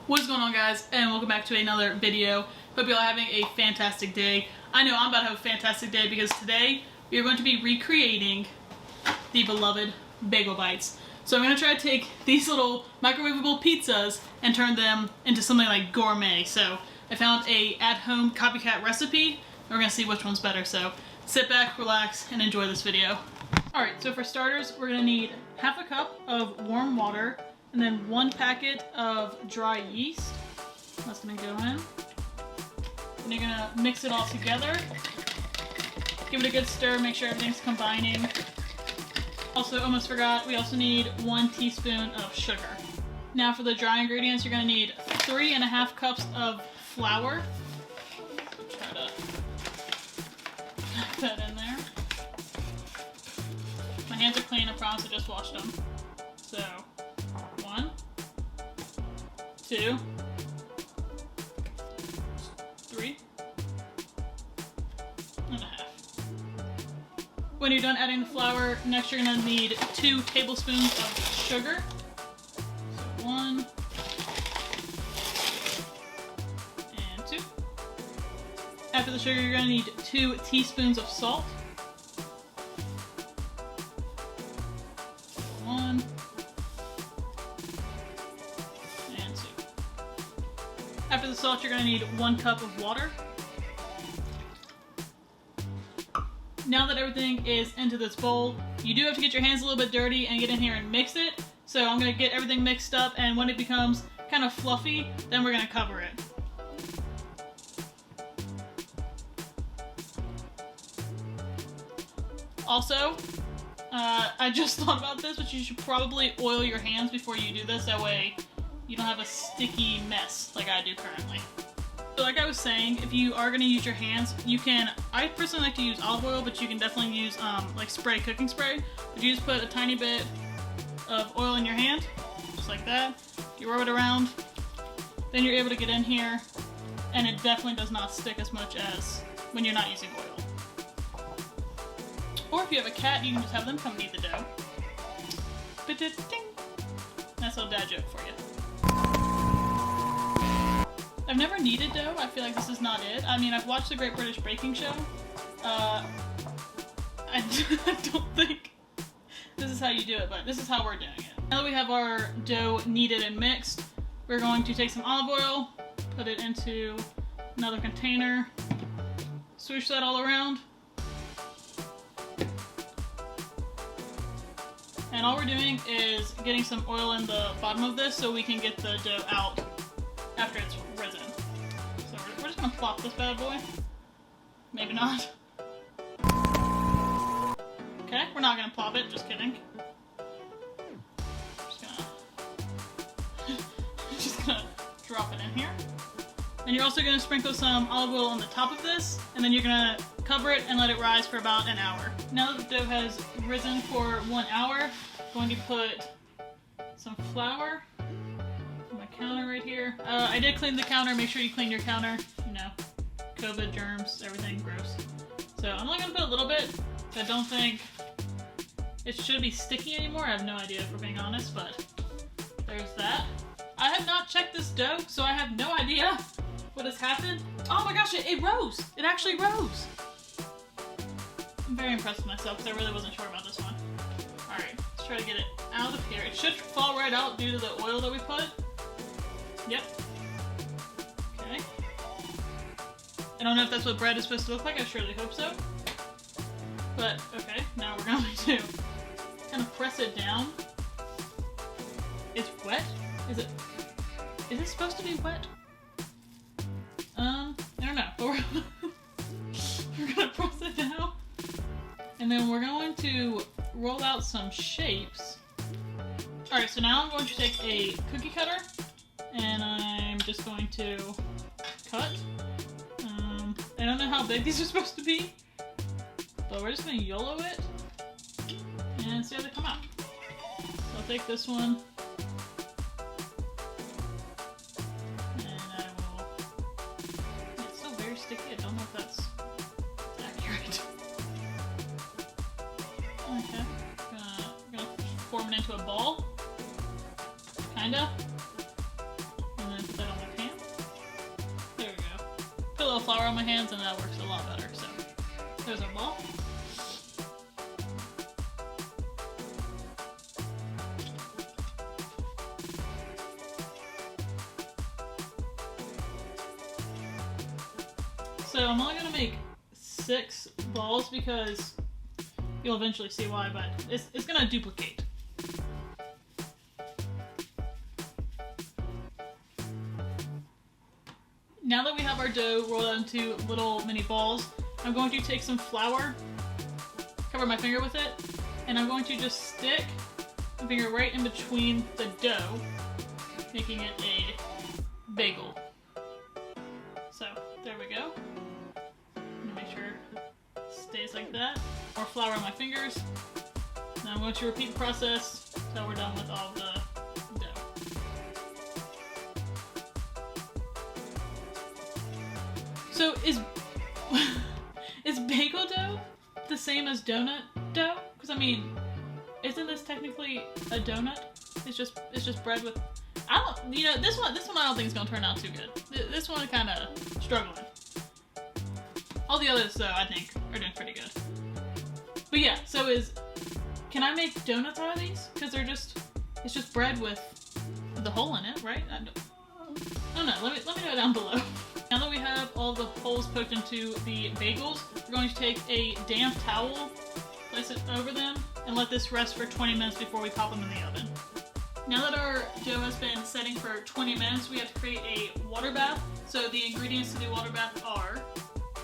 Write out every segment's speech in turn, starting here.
What's going on, guys, and welcome back to another video. Hope you're all having a fantastic day. I know I'm about to have a fantastic day because today we are going to be recreating the beloved bagel bites. So I'm going to try to take these little microwavable pizzas and turn them into something like gourmet. So I found a at-home copycat recipe and we're going to see which one's better. So sit back, relax, and enjoy this video. Alright, so for starters we're going to need half a cup of warm water and then 1 packet of dry yeast. That's going to go in. And you're going to mix it all together. Give it a good stir, make sure everything's combining. Also, almost forgot, we also need 1 teaspoon of sugar. Now for the dry ingredients, you're going to need 3.5 cups of flour. Try to put that in there. My hands are clean, I promise, I just washed them. So, 1, 2, 3, and a half. When you're done adding the flour, next you're going to need 2 tablespoons of sugar. So 1 and 2. After the sugar, you're going to need 2 teaspoons of salt. 1 and 2. After the salt, you're going to need 1 cup of water. Now that everything is into this bowl, you do have to get your hands a little bit dirty and get in here and mix it. So I'm going to get everything mixed up, and when it becomes kind of fluffy, then we're going to cover it. Also, I just thought about this, but you should probably oil your hands before you do this, that way you don't have a sticky mess like I do currently. So like I was saying, if you are going to use your hands, you can, I personally like to use olive oil, but you can definitely use like spray, cooking spray. But you just put a tiny bit of oil in your hand, just like that. You rub it around, then you're able to get in here, and it definitely does not stick as much as when you're not using oil. Or if you have a cat, you can just have them come knead the dough. Ba-da-ding. That's a little dad joke for you. I've never kneaded dough. I feel like this is not it. I mean, I've watched the Great British Baking Show. I don't think this is how you do it, but this is how we're doing it. Now that we have our dough kneaded and mixed, we're going to take some olive oil, put it into another container, swoosh that all around. And all we're doing is getting some oil in the bottom of this so we can get the dough out after it's risen. So we're just gonna plop this bad boy. Maybe not. Okay, we're not gonna plop it, just kidding. Just gonna drop it in here. And you're also gonna sprinkle some olive oil on the top of this, and then you're gonna cover it and let it rise for about an hour. Now that the dough has risen for 1 hour, I'm going to put some flour on my counter right here. I did clean the counter. Make sure you clean your counter. You know, COVID, germs, everything gross. So I'm only going to put a little bit. I don't think it should be sticky anymore. I have no idea, if we're being honest, but there's that. I have not checked this dough, so I have no idea what has happened. Oh my gosh, it rose! It actually rose! I'm very impressed with myself because I really wasn't sure about this one. Alright, let's try to get it out of here. It should fall right out due to the oil that we put. Yep. Okay. I don't know if that's what bread is supposed to look like. I surely hope so. But, okay, now we're going to kind of press it down. It's wet? Is it supposed to be wet? I don't know, but we're gonna press it down, and then we're going to roll out some shapes. Alright, so now I'm going to take a cookie cutter, and I'm just going to cut. I don't know how big these are supposed to be, but we're just gonna YOLO it, and see how they come out. So I'll take this one. Sticky. I don't know if that's accurate. Okay, gonna form it into a ball, kinda, and then put flour on my hands and that works a lot better. So there's our ball. So I'm only gonna make 6 balls because you'll eventually see why, but it's gonna duplicate. Now that we have our dough rolled out into little mini balls, I'm going to take some flour, cover my finger with it, and I'm going to just stick my finger right in between the dough, making it a bagel. So there we go. Make sure it stays like that. More flour on my fingers. Now I'm going to repeat the process until we're done with all the dough. So is bagel dough the same as donut dough? Because I mean, isn't this technically a donut? It's just bread with. I don't. You know, this one I don't think is gonna turn out too good. This one kind of struggling. All the others, though, I think, are doing pretty good. But yeah, so can I make donuts out of these? Because it's just bread with the hole in it, right? I don't know, let me know down below. Now that we have all the holes poked into the bagels, we're going to take a damp towel, place it over them, and let this rest for 20 minutes before we pop them in the oven. Now that our dough has been setting for 20 minutes, we have to create a water bath. So the ingredients to the water bath are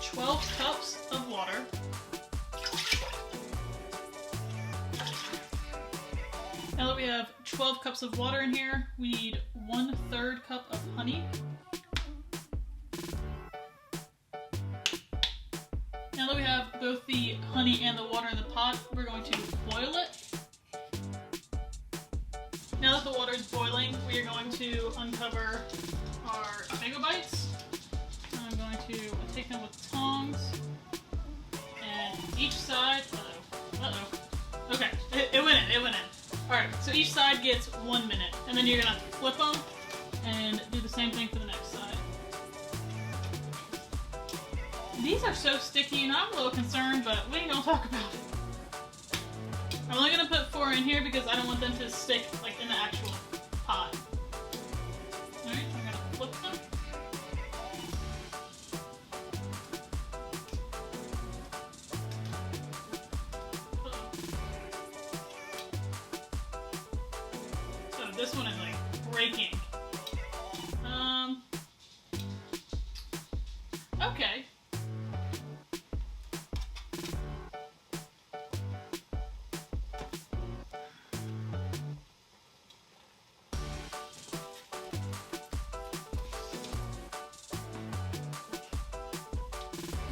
12 cups of water, now that we have 12 cups of water in here, we need 1/3 cup of honey. Now that we have both the honey and the water in the pot, we're going to boil it. Now that the water is boiling, we are going to uncover our bagel bites. I'm going to take them with tongs, and each side, okay, it went in. Alright, so each side gets 1 minute, and then you're gonna flip them, and do the same thing for the next side. These are so sticky, and I'm a little concerned, but we ain't gonna talk about it. I'm only gonna put 4 in here because I don't want them to stick, like, in the actual pot. Alright, I'm gonna flip them. This one is like breaking. Okay.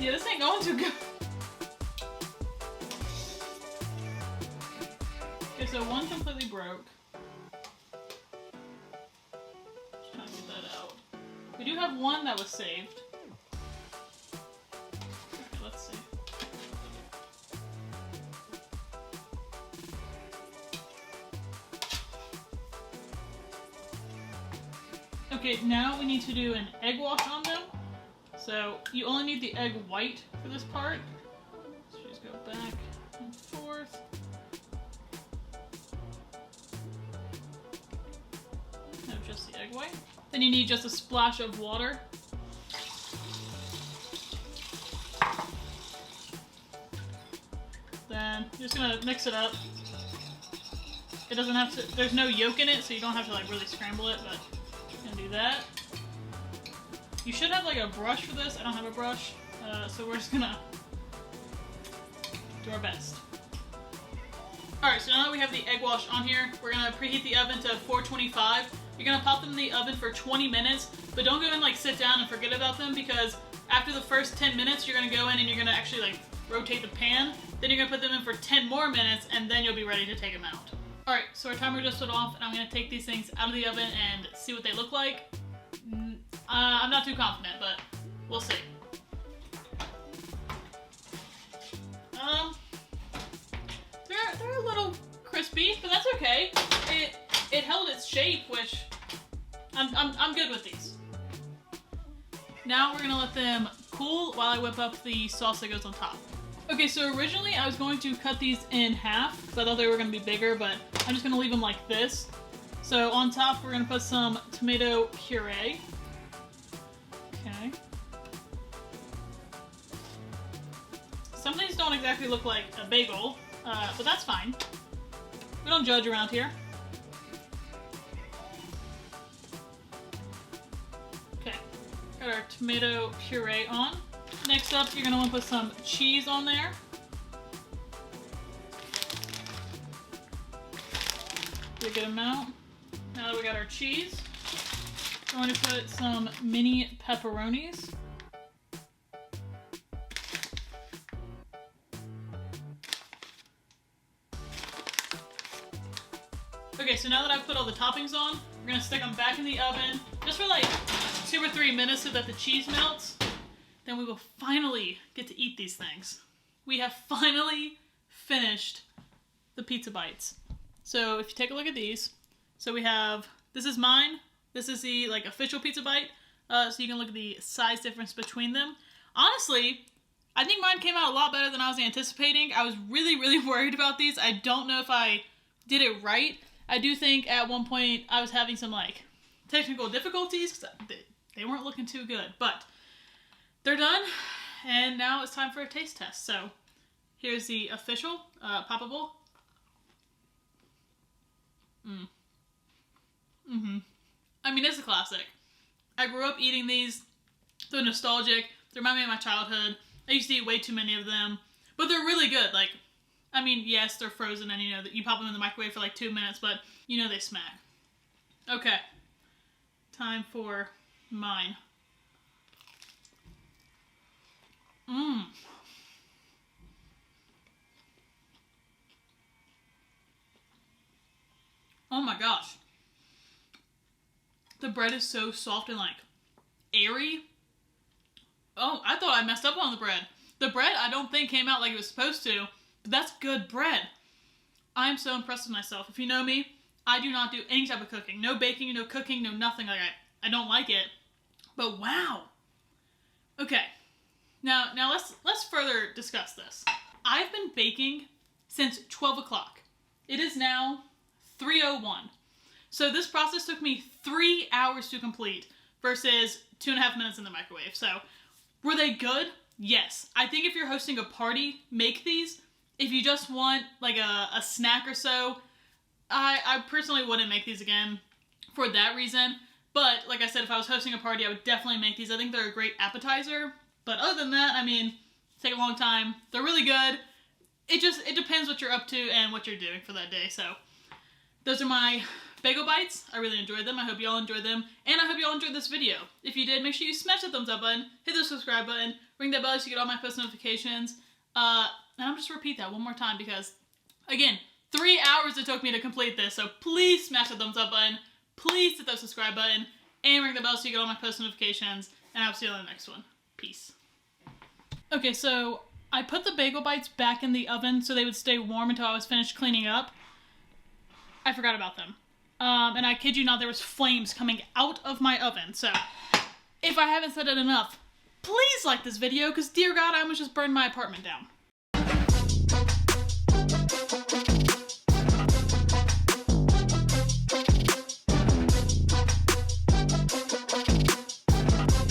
Yeah, this ain't going too good. Okay, so one completely broke. We do have one that was saved. Okay, let's see. Okay, now we need to do an egg wash on them. So you only need the egg white for this part. So just go back and forth. No, just the egg white. Then you need just a splash of water. Then you're just gonna mix it up. It doesn't have to, there's no yolk in it, so you don't have to like really scramble it, but you can do that. You should have like a brush for this. I don't have a brush, so we're just gonna do our best. Alright, so now that we have the egg wash on here, we're gonna preheat the oven to 425. You're gonna pop them in the oven for 20 minutes, but don't go and like sit down and forget about them, because after the first 10 minutes, you're gonna go in and you're gonna actually like rotate the pan. Then you're gonna put them in for 10 more minutes, and then you'll be ready to take them out. Alright, so our timer just went off, and I'm gonna take these things out of the oven and see what they look like. I'm not too confident, but we'll see. They're a little crispy, but that's okay. It held its shape, which I'm good with these. Now we're gonna let them cool while I whip up the sauce that goes on top. Okay, so originally I was going to cut these in half because I thought they were going to be bigger, but I'm just going to leave them like this. So on top we're going to put some tomato puree. Okay. Some of these don't exactly look like a bagel, but that's fine. We don't judge around here. Okay, got our tomato puree on. Next up, you're going to want to put some cheese on there. A good amount. Now that we got our cheese, I'm going to put some mini pepperonis. Okay, so now that I've put all the toppings on, we're going to stick them back in the oven just for like 2 or 3 minutes so that the cheese melts. Then we will finally get to eat these things. We have finally finished the pizza bites. So if you take a look at these, so we have, this is mine, this is the like official pizza bite, so you can look at the size difference between them. Honestly, I think mine came out a lot better than I was anticipating. I was really worried about these. I don't know if I did it right. I do think at one point I was having some like technical difficulties because they weren't looking too good, but they're done, and now it's time for a taste test. So here's the official poppable. I mean, it's a classic. I grew up eating these. They're nostalgic. They remind me of my childhood. I used to eat way too many of them, but they're really good. Like, I mean, yes, they're frozen, and you know that you pop them in the microwave for like 2 minutes, but you know they smack. Okay, time for mine. Oh my gosh. The bread is so soft and like airy. Oh, I thought I messed up on the bread. The bread I don't think came out like it was supposed to, but that's good bread. I am so impressed with myself. If you know me, I do not do any type of cooking. No baking, no cooking, no nothing. Like I don't like it. But wow. Okay. Now let's further discuss this. I've been baking since 12 o'clock. It is now 3:01. So this process took me 3 hours to complete versus 2.5 minutes in the microwave. So were they good? Yes. I think if you're hosting a party, make these. If you just want like a snack or so, I personally wouldn't make these again for that reason. But like I said, if I was hosting a party, I would definitely make these. I think they're a great appetizer. But other than that, I mean, take a long time. They're really good. It depends what you're up to and what you're doing for that day. So those are my bagel bites. I really enjoyed them. I hope y'all enjoyed them. And I hope y'all enjoyed this video. If you did, make sure you smash that thumbs up button, hit the subscribe button, ring that bell so you get all my post notifications. And I'm just repeat that one more time because, again, 3 hours it took me to complete this. So please smash the thumbs up button. Please hit that subscribe button and ring the bell so you get all my post notifications. And I'll see you on the next one. Peace. Okay, so I put the bagel bites back in the oven so they would stay warm until I was finished cleaning up. I forgot about them. And I kid you not, there was flames coming out of my oven. So if I haven't said it enough, please like this video because, dear God, I almost just burned my apartment down.